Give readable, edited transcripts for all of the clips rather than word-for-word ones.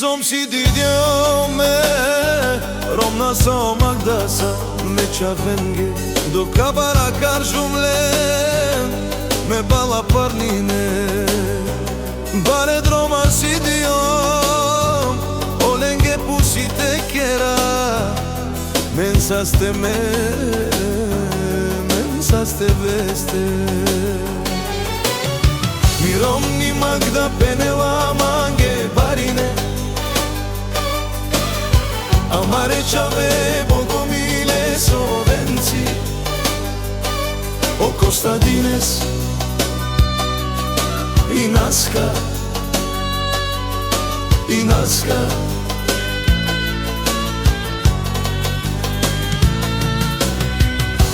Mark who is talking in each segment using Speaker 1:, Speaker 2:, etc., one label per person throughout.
Speaker 1: som si didjome Romna sa Magdasa me qavenge Do kabara kar shumlen Me bala parnine Bare droma si diom Olenge pusite kera Mensaste me Mensaste veste Mirom ni Magda penela mange barine Amare čave bogomile sovenci O Kostadines I Naska I Naska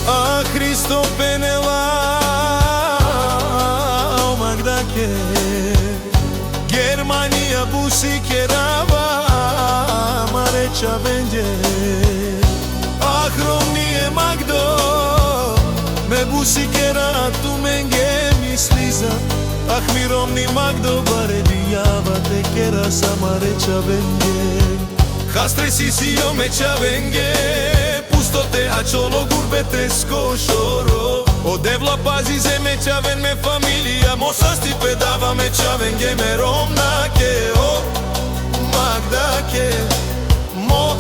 Speaker 1: A Hristo penela o Magdake Germania busi kerava Mare čavenge Ah romnije Magdo Me busi kera tu menge misliza Ah mi romni Magdo bare dijava te kera sama reća venge Hastre si o me čavenge Pustote a čolo gurbete skošoro Odevla pazi zeme čaven me familija Mosa sti pedava me čavenge me romnake O Magdake Mo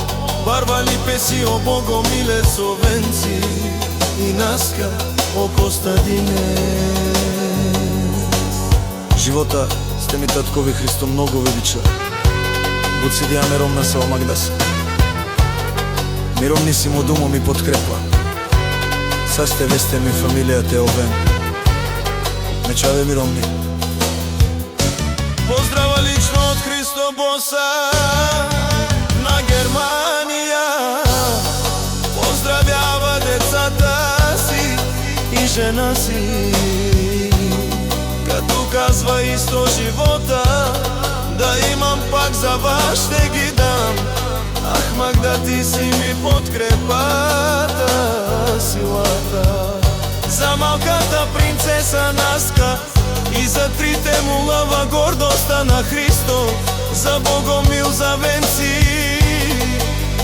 Speaker 1: barvali pesi o bogomile sovenci I Naska o Kostadine
Speaker 2: Живота сте ми таткови Христо многу велича. Буцидијаме ромна са о Магдаса. Ми ромни си му думо ми подкрепа. Са сте весте ми фамилија те овен. Ме чаве ми ромни.
Speaker 1: Поздрава лично од Христо Боса на Германија. Поздравява децата си и жена си. Като казва исто живота Да имам пак за вас ще ги дам Ах Магда ти си ми подкрепата Силата За малката принцеса Наска И за трите му лъва гордостта на Христо За Богомил, за Венци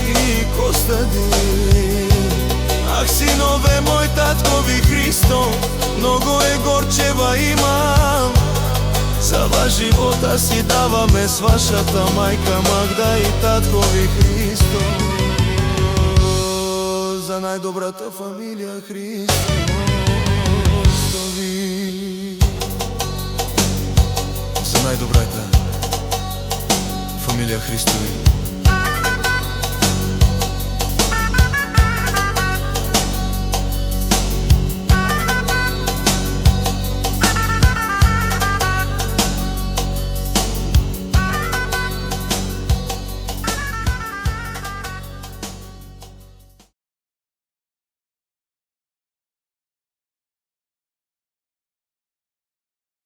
Speaker 1: и Костадин Ах синове мој таткови Христо Много е горчева имам За вас живота си даваме с вашата мајка Магда и таткови Христо За најдобрата фамилија Христови
Speaker 2: За најдобрата фамилија Христови